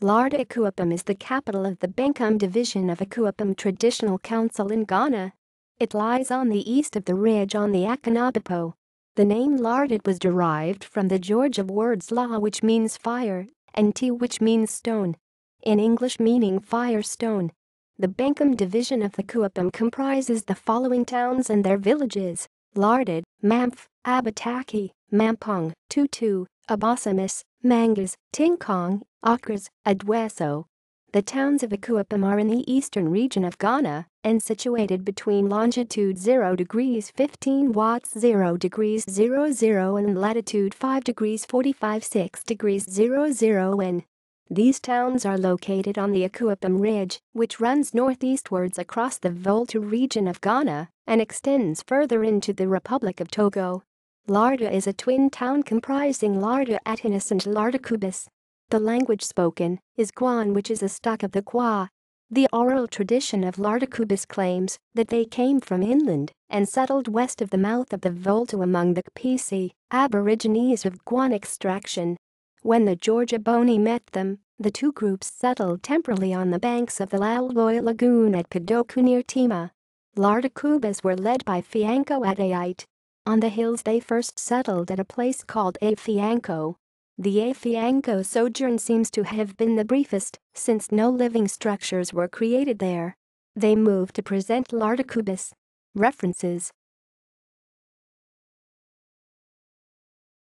Larteh Akuapem is the capital of the Benkum Division of Akuapem Traditional Council in Ghana. It lies on the east of the ridge on the Akonnobepow. The name Larteh was derived from the Georgia words la, which means fire, and ti, which means stone. In English meaning fire stone. The Benkum Division of Akuapem comprises the following towns and their villages: Larteh, Mamfe, Abotakyi, Mampong, Tutu, Obosomase, Mangoase, Tinkong, Okroase, Adweso. The towns of Akuapem are in the eastern region of Ghana and situated between longitude 0 degrees 15 watts 0 degrees 00 and latitude 5 degrees 45 6 degrees 00 N. These towns are located on the Akuapem Ridge, which runs northeastwards across the Volta Region of Ghana and extends further into the Republic of Togo. Larteh is a twin town comprising Larteh Ahenease and Larteh Kubease. The language spoken is Guan, which is a stock of the Kwa. The oral tradition of Larteh Kubease claims that they came from inland and settled west of the mouth of the Volta among the Kubease, Aborigines of Guan extraction. When the Georgia Boni met them, the two groups settled temporarily on the banks of the Lalboy Lagoon at Kodoku near Tema. Larteh Kubease were led by Fianko-Adayite. On the hills they first settled at a place called Afianko. The Afianko sojourn seems to have been the briefest, since no living structures were created there. They moved to present Larteh Kubease. References: